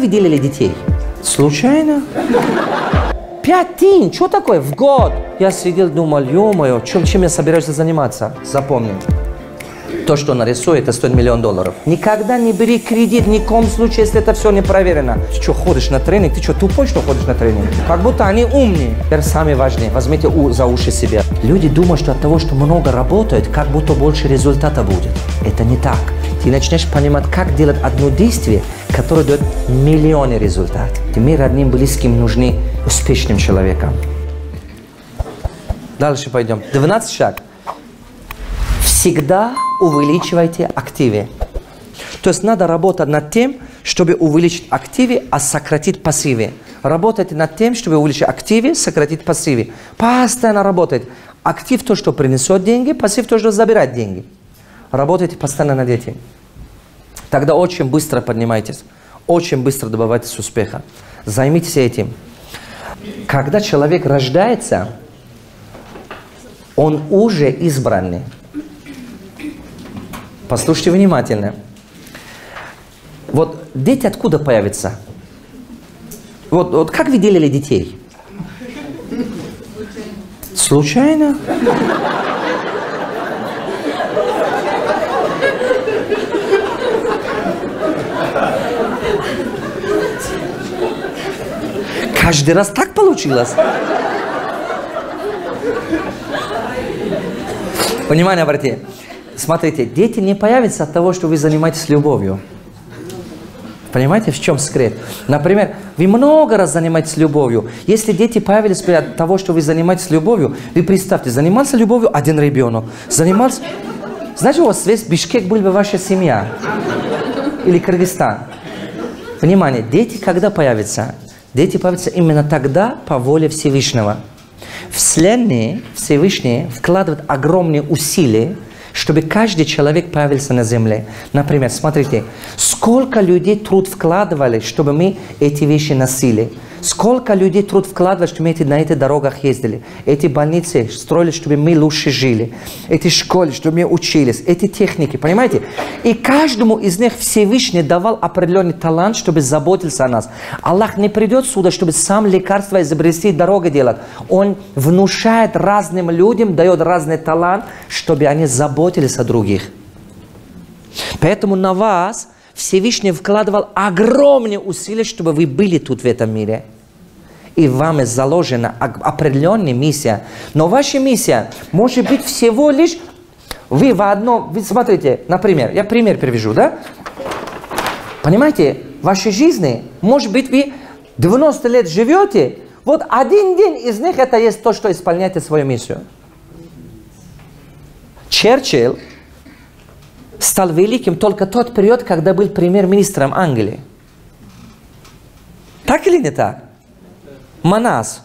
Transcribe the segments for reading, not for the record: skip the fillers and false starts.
вы делали детей? Случайно? 5 тысяч, что такое в год? Я сидел, думал, ё-моё, чем я собираюсь заниматься? Запомни. То, что нарисует, это стоит $1 миллион. Никогда не бери кредит, ни в коем случае, если это все не проверено. Ты что, ходишь на тренинг? Ты что, тупой, что ходишь на тренинг? Как будто они умные. Теперь самое важное, возьмите за уши себя. Люди думают, что от того, что много работают, как будто больше результата будет. Это не так. Ты начнешь понимать, как делать одно действие, которое дает миллионы результатов. Мы родным, близким нужны успешным человеком. Дальше пойдем. 12 шаг. Всегда увеличивайте активы. То есть надо работать над тем, чтобы увеличить активы, а сократить пассивы. Работайте над тем, чтобы увеличить активы, сократить пассивы. Постоянно работайте. Актив то, что принесет деньги, пассив то, что забирает деньги. Работайте постоянно над этим. Тогда очень быстро поднимайтесь. Очень быстро добивайтесь успеха. Займитесь этим. Когда человек рождается, он уже избранный. Послушайте внимательно. Вот дети откуда появятся? Вот как вы делали детей? Случайно? Каждый раз так получилось? Внимание, братья. Смотрите, дети не появятся от того, что вы занимаетесь любовью. Понимаете, в чем секрет? Например, вы много раз занимаетесь любовью. Если дети появились от того, что вы занимаетесь любовью, вы представьте, занимался любовью один ребенок. Занимался... Знаете, у вас весь Бишкек был бы ваша семья. Или Кыргызстан. Внимание, дети когда появятся? Дети появятся именно тогда по воле Всевышнего. Вселенная, Всевышний вкладывает огромные усилия, чтобы каждый человек появился на земле. Например, смотрите, сколько людей труд вкладывали, чтобы мы эти вещи носили. Сколько людей труд вкладывали, чтобы мы на этих дорогах ездили. Эти больницы строили, чтобы мы лучше жили. Эти школы, чтобы мы учились. Эти техники, понимаете? И каждому из них Всевышний давал определенный талант, чтобы заботиться о нас. Аллах не придет сюда, чтобы сам лекарство изобрести, дорогу делать. Он внушает разным людям, дает разный талант, чтобы они заботились о других. Поэтому на вас Всевышний вкладывал огромные усилия, чтобы вы были тут в этом мире. И вам заложена определенная миссия. Но ваша миссия может быть всего лишь... Вы в одном... Вы смотрите, например, я пример привяжу, да? Понимаете, в вашей жизни, может быть, вы 90 лет живете, вот один день из них это есть то, что исполняете свою миссию. Черчилль стал великим только тот период, когда был премьер-министром Англии. Так или не так? Монас.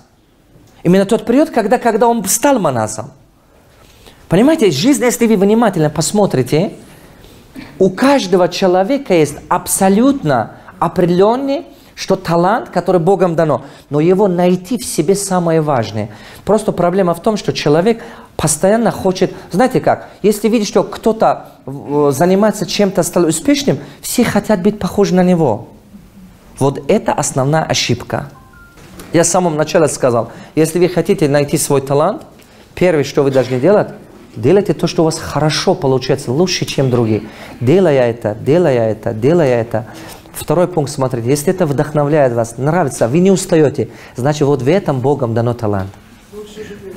Именно тот период, когда он стал монасом. Понимаете, жизнь, если вы внимательно посмотрите, у каждого человека есть абсолютно определенный талант, который Богом дано. Но его найти в себе самое важное. Просто проблема в том, что человек постоянно хочет... Знаете как? Если видишь, что кто-то занимается чем-то, стал успешным, все хотят быть похожи на него. Вот это основная ошибка. Я с самого начала сказал, если вы хотите найти свой талант, первое, что вы должны делать, делайте то, что у вас хорошо получается, лучше, чем другие. Делая это. Второй пункт, смотрите, если это вдохновляет вас, нравится, вы не устаете, значит, вот в этом Богом дано талант.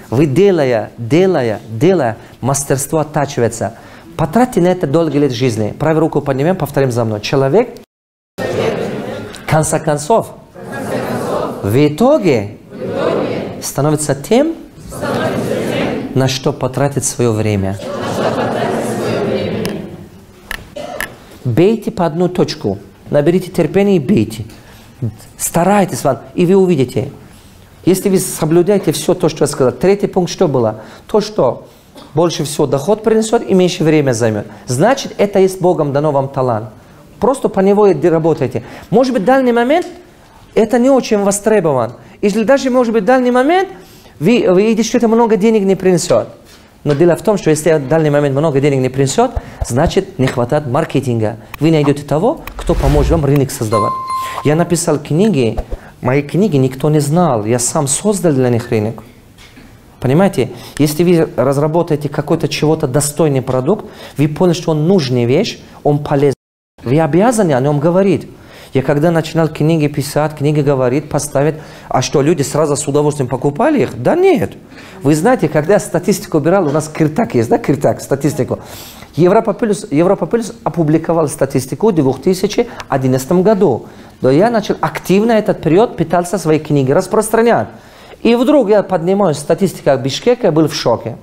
Вы делая, мастерство оттачивается. Потратьте на это долгие лет жизни. Правую руку поднимем, повторим за мной. Человек, в конце концов, в итоге становится тем, на что потратит свое время. Бейте по одну точку. Наберите терпение и бейте. Старайтесь, и вы увидите. Если вы соблюдаете все то, что я сказал. Третий пункт что было? То, что больше всего доход принесет и меньше время займет. Значит, это есть Богом дано вам талант. Просто по него работайте. Может быть, в данный момент это не очень востребован. Или даже, может быть, в данный момент вы видите, что это много денег не принесет. Но дело в том, что если в данный момент много денег не принесет, значит, не хватает маркетинга. Вы найдете того, кто поможет вам рынок создавать. Я написал книги, мои книги никто не знал. Я сам создал для них рынок. Понимаете? Если вы разработаете какой-то чего-то достойный продукт, вы поняли, что он нужная вещь, он полезен. Вы обязаны о нем говорить. Я когда начинал книги писать, книги говорить, поставить, а что, люди сразу с удовольствием покупали их? Да нет. Вы знаете, когда я статистику убирал, у нас Киртак есть, да, Киртак, статистику. Европа-Плюс опубликовал статистику в 2011 году. Но я начал активно этот период, пытался свои книги распространять. И вдруг я поднимаю статистику Бишкека, я был в шоке.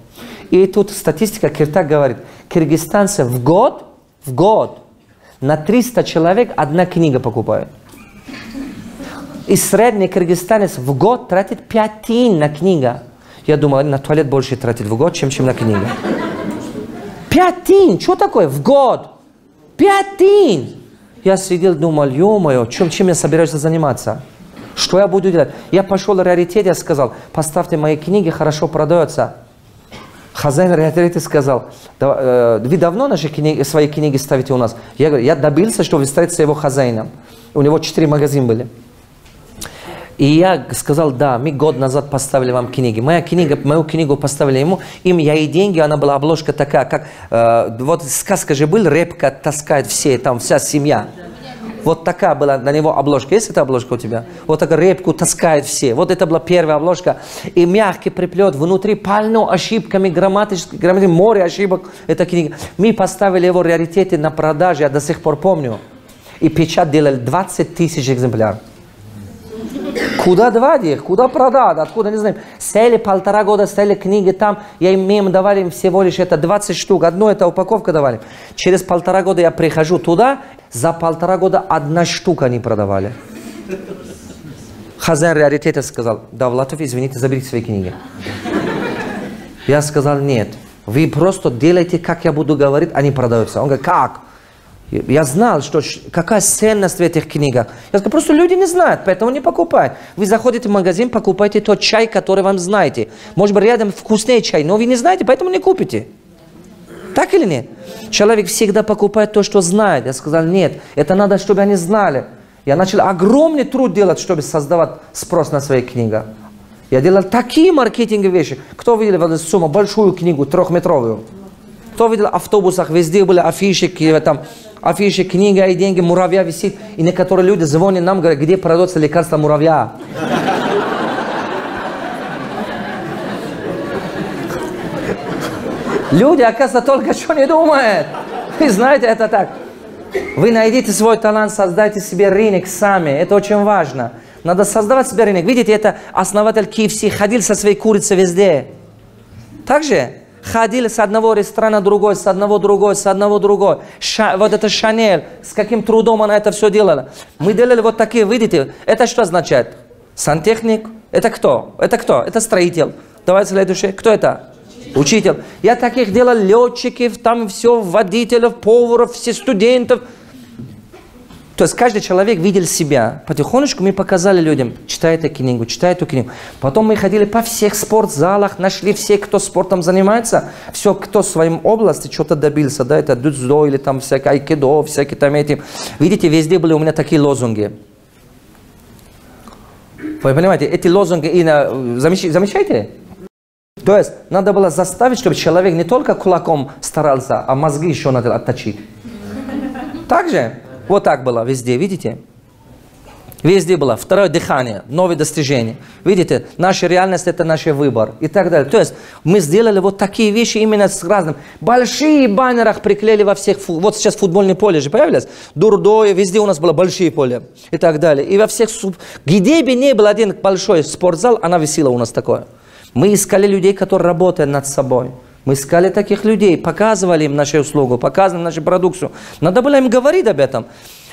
И тут статистика Киртак говорит, кыргызстанцы в год, на 300 человек одна книга покупают. И средний кыргызстанец в год тратит 5 тинь на книгу. Я думал, на туалет больше тратит в год, чем на книгу. 5 тинь, что такое в год? 5 тинь! Я сидел, думал, ё-моё, чем я собираюсь заниматься? Что я буду делать? Я пошел в раритет, я сказал, поставьте мои книги, хорошо продаются. Хозяин раритета сказал, вы давно свои книги ставите у нас? Я говорю, я добился, что вы ставите его хозяином. У него 4 магазина были. И я сказал, да, мы год назад поставили вам книги. Мою книгу поставили ему, им я и деньги, она была обложка такая, как, вот сказка же была, репка таскает все, там вся семья. Вот такая была на него обложка. Есть эта обложка у тебя? Вот такая репку таскает все. Вот это была первая обложка. И мягкий приплет, внутри полно ошибками, грамматических, море ошибок. Эта книга. Мы поставили его в раритете на продаже, я до сих пор помню. И печать делали 20 тысяч экземпляров. Куда девать их? Куда продать? Откуда, не знаю. Сели 1,5 года, стояли книги там. Мы им давали им всего лишь это 20 штук. Одну это упаковка давали. Через 1,5 года я прихожу туда. За 1,5 года 1 штука они продавали. Хозяин раритета сказал, Давлатов, извините, заберите свои книги. Я сказал, нет. Вы просто делайте, как я буду говорить, они продаются. Он говорит, как? Я знал, что какая ценность в этих книгах. Я сказал, просто люди не знают, поэтому не покупают. Вы заходите в магазин, покупаете тот чай, который вам знаете. Может быть, рядом вкусный чай, но вы не знаете, поэтому не купите. Так или нет? Человек всегда покупает то, что знает. Я сказал, нет, это надо, чтобы они знали. Я начал огромный труд делать, чтобы создавать спрос на свои книги. Я делал такие маркетинговые вещи. Кто видел эту сумму, большую книгу, 3-метровую? Кто видел в автобусах, везде были афиши, там, афиши, книга и деньги, муравья висит. И некоторые люди звонят нам, говорят, где продается лекарство муравья. Люди, оказывается, только что не думают. Вы знаете, это так. Вы найдите свой талант, создайте себе рынок сами. Это очень важно. Надо создавать себе рынок. Видите, это основатель KFC ходил со своей курицей везде. Так же? Ходили с одного ресторана другой, с одного другой, с одного другой. Вот это Шанель, с каким трудом она это все делала. Мы делали вот такие, видите, это что означает? Сантехник? Это кто? Это кто? Это строитель. Давайте следующий. Кто это? Учитель. Я таких делал летчиков, там все, водителей, поваров, все студентов. То есть каждый человек видел себя. Потихонечку мы показали людям, читай эту книгу. Потом мы ходили по всех спортзалах, нашли всех, кто спортом занимается, все, кто в своем области что-то добился, да, это дзюдо или там всякое айкидо, всякие там эти. Видите, везде были у меня такие лозунги. Вы понимаете, эти лозунги, замечаете? То есть надо было заставить, чтобы человек не только кулаком старался, а мозги еще надо отточить. Так же? Вот так было везде, видите? Везде было второе дыхание, новые достижения. Видите, наша реальность – это наш выбор и так далее. То есть мы сделали вот такие вещи именно с разным. Большие баннерах приклеили во всех, вот сейчас футбольное поле же появилось. Дурдое, везде у нас было большие поля и так далее. И во всех, где бы ни был один большой спортзал, она висела у нас такое. Мы искали людей, которые работают над собой. Мы искали таких людей, показывали им нашу услугу, показывали нашу продукцию. Надо было им говорить об этом.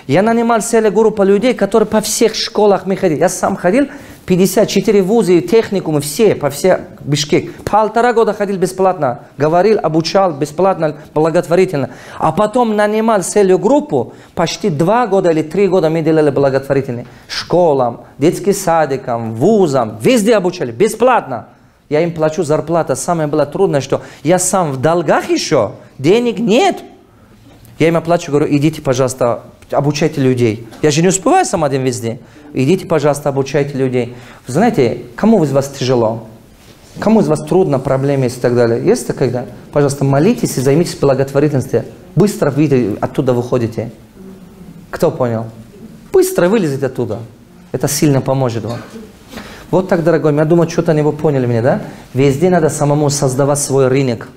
Я нанимал целую группу людей, которые по всех школах мы ходили. Я сам ходил, 54 вузы, техникумы, все, по всей Бишкек. 1,5 года ходил бесплатно, говорил, обучал бесплатно, благотворительно. А потом нанимал целую группу, почти 2 года или 3 года мы делали благотворительные. Школам, детским садикам, вузам, везде обучали, бесплатно. Я им плачу зарплату. Самое было трудное, что я сам в долгах еще, денег нет. Я им оплачу, говорю, идите, пожалуйста, обучайте людей. Я же не успеваю сам один везде. Идите, пожалуйста, обучайте людей. Вы знаете, кому из вас тяжело? Кому из вас трудно, проблемы есть и так далее? Есть такое? Пожалуйста, молитесь и займитесь благотворительностью. Быстро вы оттуда выходите. Кто понял? Быстро вылезите оттуда. Это сильно поможет вам. Вот так, дорогой, я думаю, что-то не вы поняли меня, да? Везде надо самому создавать свой рынок.